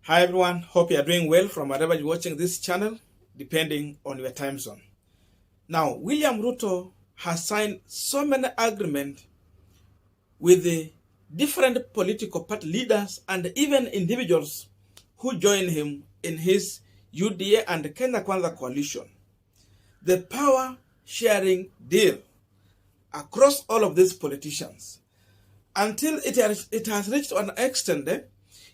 Hi everyone, hope you are doing well from wherever you're watching this channel, depending on your time zone. Now, William Ruto has signed so many agreements with the different political party leaders and even individuals who join him in his UDA and Kenya Kwanza coalition. The power sharing deal across all of these politicians until it has reached an extent.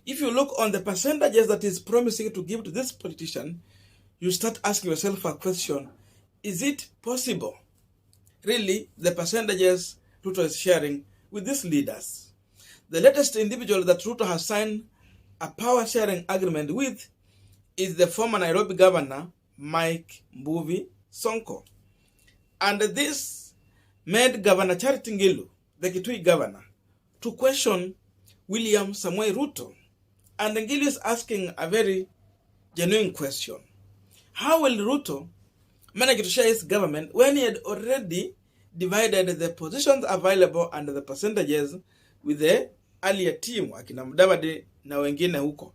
If you look on the percentages that is promising to give to this politician, you start asking yourself a question: is it possible, really, the percentages Ruto is sharing with these leaders? The latest individual that Ruto has signed a power sharing agreement with is the former Nairobi governor, Mike Mbuvi Sonko. And this made Governor Charity Ngilu, the Kitui governor, to question William Samoei Ruto. And Ngilu is asking a very genuine question. How will Ruto manage to share his government when he had already divided the positions available and the percentages with the earlier team, akina Mudavadi na wengine huko?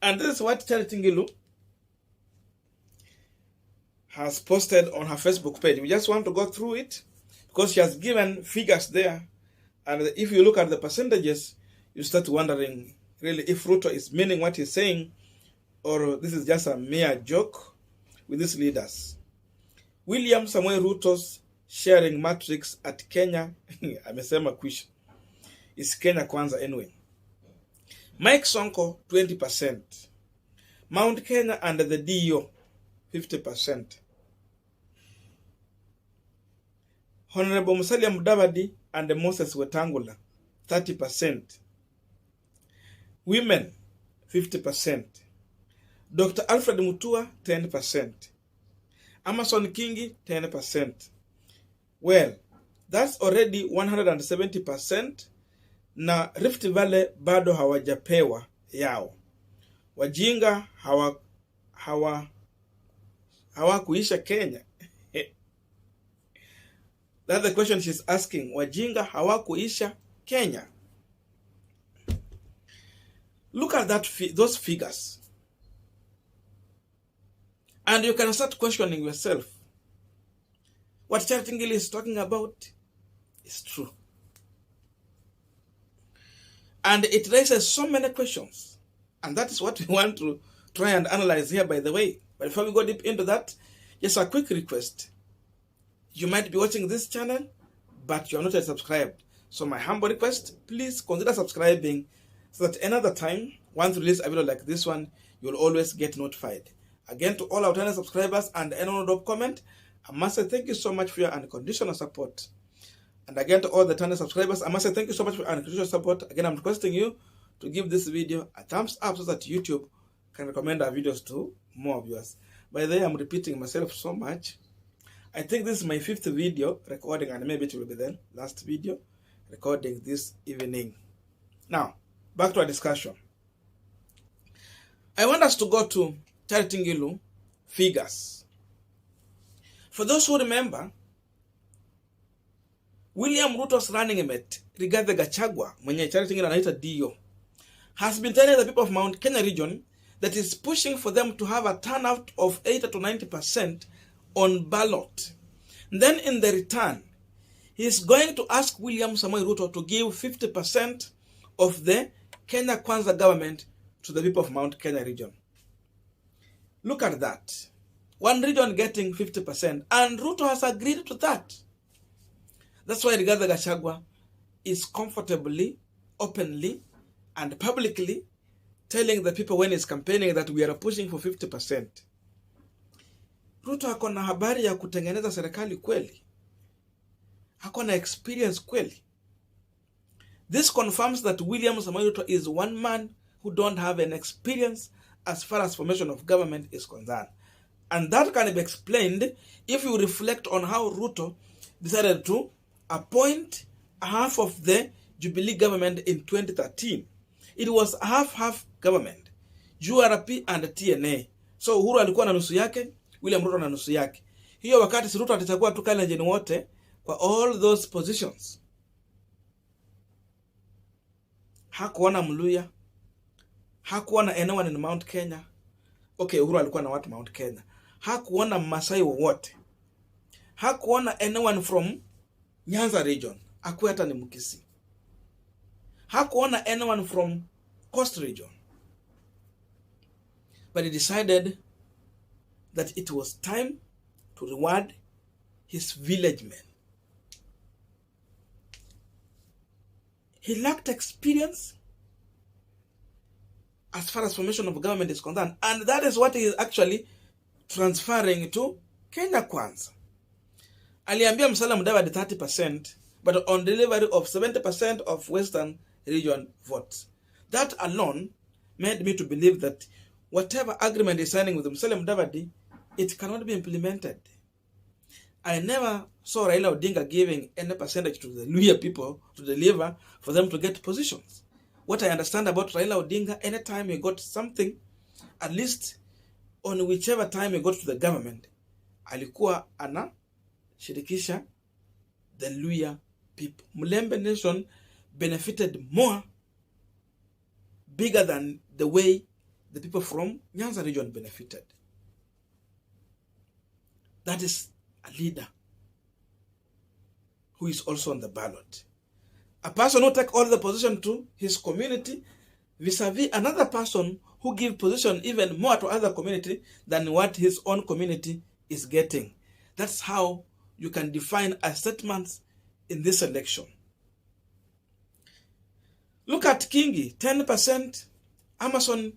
And this is what Charity Ngilu has posted on her Facebook page. We just want to go through it because she has given figures there. And if you look at the percentages, you start wondering, really, if Ruto is meaning what he's saying, or this is just a mere joke with these leaders. William Samoei Ruto's sharing matrix at Kenya, amesema kwisha, is Kenya Kwanza anyway. Mike Sonko, 20%. Mount Kenya and the DO, 50%. Honorable Musalia Mudavadi and Moses Wetangula, 30%. Women, 50%. Dr. Alfred Mutua, 10%. Amason Kingi, 10%. Well, that's already 170%. Na Rift Valley bado hawajapewa yao. Wajinga hawakuisha Kenya. That's the question she's asking. Wajinga hawakuisha Kenya. Look at those figures. And you can start questioning yourself. What Charity Ngilu is talking about is true. And it raises so many questions. And that is what we want to try and analyze here, by the way. But before we go deep into that, just a quick request. You might be watching this channel, but you are not yet subscribed. So my humble request, please consider subscribing so that another time, once we release a video like this one, you'll always get notified. Again, to all our channel subscribers and anyone who comment, I must say thank you so much for your unconditional support. And again, to all the channel subscribers, I must say thank you so much for your unconditional support. Again, I'm requesting you to give this video a thumbs up so that YouTube can recommend our videos to more viewers. By the way, I'm repeating myself so much. I think this is my 5th video recording, and maybe it will be the last video recording this evening. Now, back to our discussion. I want us to go to Charity Ngilu figures. For those who remember, William Ruto's running mate, Rigathi Gachagua, mwenye Charity Ngilu anaita DO, has been telling the people of Mount Kenya region that is pushing for them to have a turnout of 80 to 90% on ballot. Then in the return, he is going to ask William Samoei Ruto to give 50% of the Kenya Kwanza government to the people of Mount Kenya region. Look at that. One region getting 50%, and Ruto has agreed to that. That's why Rigathi Gachagua is comfortably, openly, and publicly telling the people when he's campaigning that we are pushing for 50%. Ruto hako na habari ya kutengeneza serikali kweli. Hako na experience kweli. This confirms that William Samoei Ruto is one man who don't have an experience as far as formation of government is concerned. And that can be explained if you reflect on how Ruto decided to appoint half of the Jubilee government in 2013. It was half government, URP and TNA. So Uhuru alikuwa na nusu yake, William Ruto na nusu yake. Hiyo wakati si Ruto atachagua tu kale jeni wote kwa all those positions. Hakuona Mluya, hakuona anyone in Mount Kenya. Okay, Uhuru alikuwa na watu Mount Kenya. Hakuona Masai wowote. Hakuona anyone from Nyanza region. Hakuwa hata ni Mkisi. Hakuona anyone from Coast region. But he decided that it was time to reward his village men. He lacked experience as far as formation of government is concerned. And that is what he is actually transferring to Kenya Kwanza. Aliambia Musalia Mudavadi 30%, but on delivery of 70% of Western region votes. That alone made me to believe that whatever agreement is signing with Musalia Mudavadi, it cannot be implemented. I never saw Railaodinga giving any percentage to the Luhya people to deliver for them to get positions. What I understand about Railaodinga, anytime he got something, at least on whichever time he got to the government, alikuwa ana shirikisha the Luhya people. Mulembe nation benefited more, bigger than the way the people from Nyanza region benefited. That is a leader who is also on the ballot. A person who take all the position to his community vis-a-vis another person who give position even more to other community than what his own community is getting. That's how you can define a statement in this election. Look at Kingi, 10%, Amason,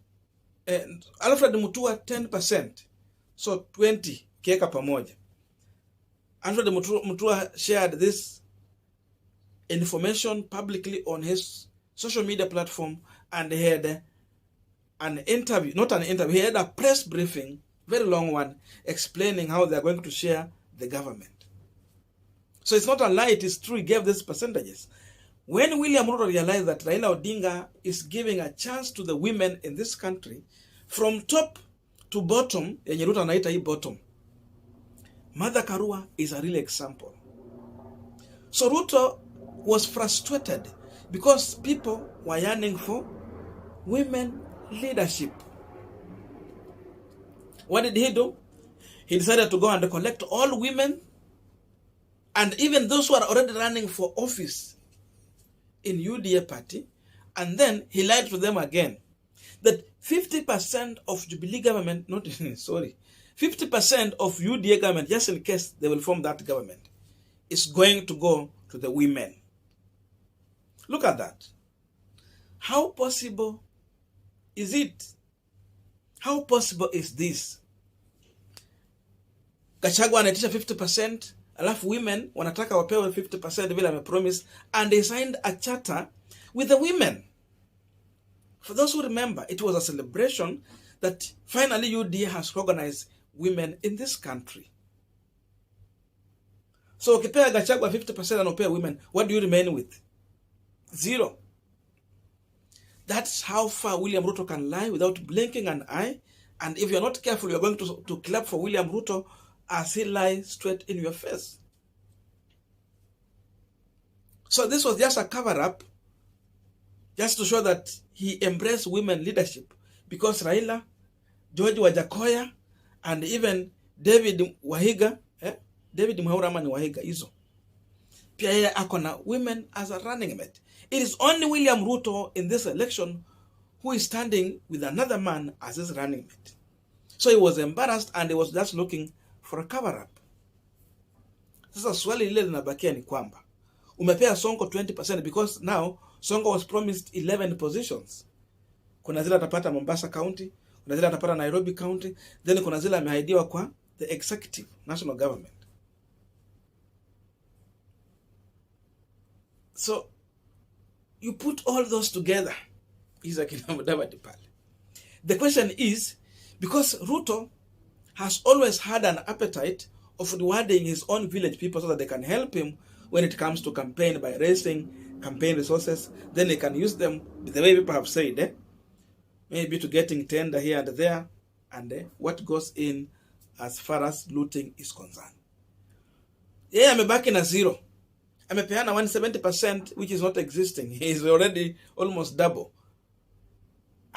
Alfred Mutua, 10%. So 20, kieka pamoja. Alfred Mutua shared this information publicly on his social media platform, and he had an interview, not an interview, he had a press briefing, very long one, explaining how they are going to share the government. So it's not a lie, it is true, he gave these percentages. When William Ruto realized that Railaodinga is giving a chance to the women in this country, from top to bottom, yenye Ruto anaita hii bottom, Mother Karua is a real example. So Ruto was frustrated because people were yearning for women leadership. What did he do? He decided to go and collect all women and even those who are already running for office in UDA party, and then he lied to them again that 50% of Jubilee government, 50% of UDA government, just in case they will form that government, is going to go to the women. Look at that. How possible is it? How possible is this? Gachagua anaitisha 50%, alafu women wanataka wapewe 50% vile amepromise, and they signed a charter with the women. For those who remember, it was a celebration that finally UDA has organized women in this country. So ukipea Gachagua 50% and upea women, what do you remain with? Zero. That's how far William Ruto can lie without blinking an eye. And if you're not careful, you're going to clap for William Ruto as he lies straight in your face. So this was just a cover-up, just to show that he embraced women leadership. Because Raila, George Wajakoya, and even David Wahiga, David Mhaurama ni Wahiga hizo, pia yeye ako na women as a running mate. It is only William Ruto in this election who is standing with another man as his running mate. So he was embarrassed and he was just looking for a cover-up. Sasa swali lile linabakia ni kwamba umepea Sonko 20% because now Sonko was promised 11 positions. Kuna zile atapata Mombasa County, kuna zile atapata Nairobi County, then kuna zile ameahidiwa kwa the executive national government. So you put all those together, is a Mudavadi pale. The question is, because Ruto has always had an appetite of rewarding his own village people so that they can help him when it comes to campaign by raising campaign resources, then they can use them the way people have said, maybe to getting tender here and there, and what goes in as far as looting is concerned. Yeah, amebaki na zero. Amepeana 170%, which is not existing. He is already almost double.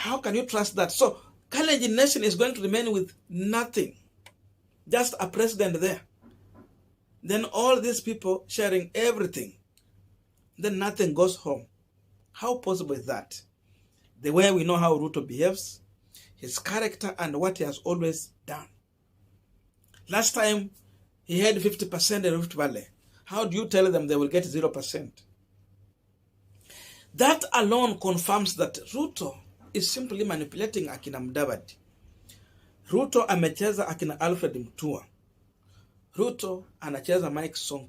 How can you trust that? So Kalenjin nation is going to remain with nothing, just a president there. Then all these people sharing everything, then nothing goes home. How possible is that? The way we know how Ruto behaves, his character, and what he has always done. Last time, he had 50% in Rift Valley. How do you tell them they will get 0%? That alone confirms that Ruto is simply manipulating akina Mudavadi. Ruto amecheza akina Alfred Mutua. Ruto anacheza Mike Sonko.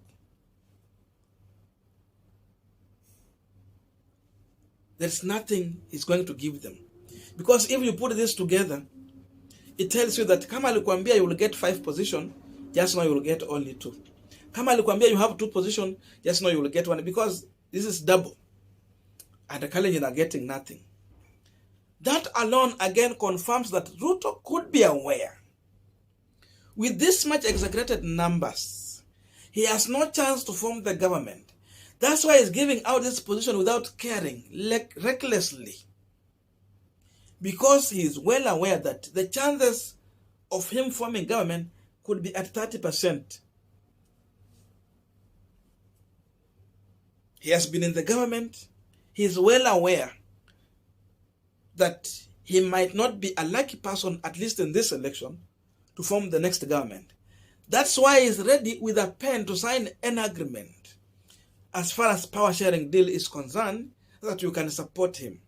There's nothing he's going to give them. Because if you put this together, it tells you that kama alikwambia you will get 5 positions, just now you will get only 2. Kama alikwambia you have 2 positions, just now you will get 1. Because this is double. And the Kalenjin are getting nothing. That alone again confirms that Ruto could be aware. With this much exaggerated numbers, he has no chance to form the government. That's why he's giving out this position without caring, recklessly. Because he is well aware that the chances of him forming government could be at 30%. He has been in the government. He is well aware that he might not be a lucky person, at least in this election, to form the next government. That's why he's ready with a pen to sign an agreement as far as power sharing deal is concerned, that you can support him.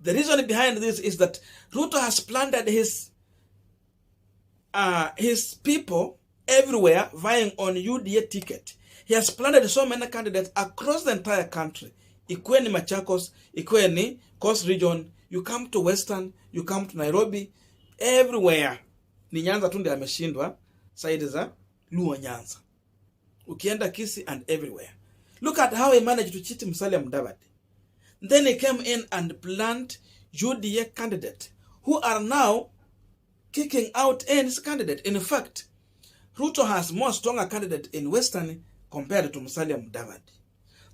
The reason behind this is that Ruto has planted his people everywhere vying on UDA ticket. He has planted so many candidates across the entire country. Ikuwe ni Machakos, ikuwe ni Coast Region, you come to Western, you come to Nairobi, everywhere. Ni Nyanza tu ndiye ameshindwa, side za Luo Nyanza. Ukienda Kisii and everywhere. Look at how he managed to cheat Musalia Mudavadi. Then he came in and planted UDA candidate who are now kicking out N's candidate. In fact, Ruto has more stronger candidate in Western compared to Musalia Mudavadi.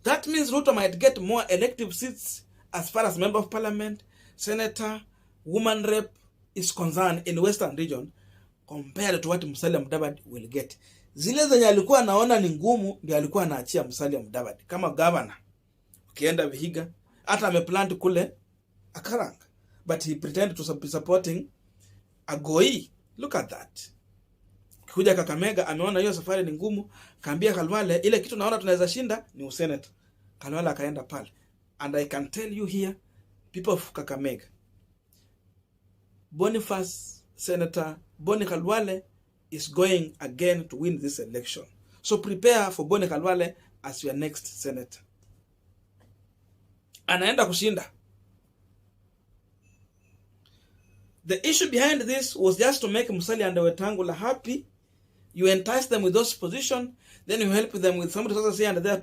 That means Ruto might get more elective seats as far as member of parliament, senator, woman rep is concerned in Western region compared to what Musalia Mudavadi will get. Zile zenye alikuwa anaona ni ngumu ndio alikuwa anaachia Musalia Mudavadi kama governor. Ukienda Vihiga hata ameplant kule Akaranga, but he pretended to be supporting Agoi. Look at that. Kuja Kakamega ameona hiyo safari ni ngumu, kaambia Khalwale ile kitu naona tunaweza shinda ni usenate. Khalwale akaenda pale. And I can tell you here, people of Kakamega, Boniface Senator Boni Khalwale is going again to win this election. So prepare for Boni Khalwale as your next senator. Anaenda kushinda. The issue behind this was just to make Musalia and Wetangula happy. You entice them with those positions, then you help them with some resources here and there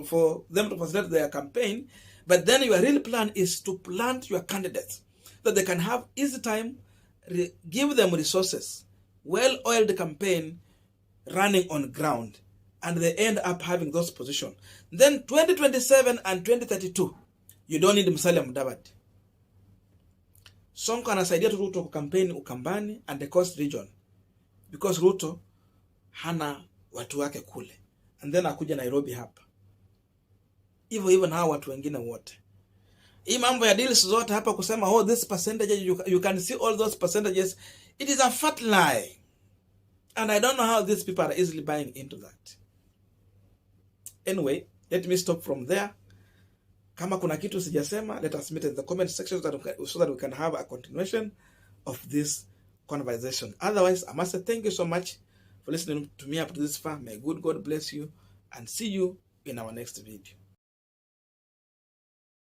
for them to facilitate their campaign. But then your real plan is to plant your candidates so that they can have easy time, give them resources, well-oiled campaign running on ground, and they end up having those positions. Then 2027 and 2032, you don't need Musalia Mudavadi. Sonko anasaidia tu Ruto campaign Ukambani and the Coast region because Ruto hana watu wake kule, and then akuja Nairobi hapa. Hivyo na hawa watu wengine wote. Hii mambo ya deals zote hapa kusema oh this percentage you can see all those percentages, it is a fat lie. And I don't know how these people are easily buying into that. Anyway, let me stop from there. Kama kuna kitu sijasema, let us meet in the comment section so that we can have a continuation of this conversation. Otherwise, I must say thank you so much for listening to me up to this far. May good God bless you and see you in our next video.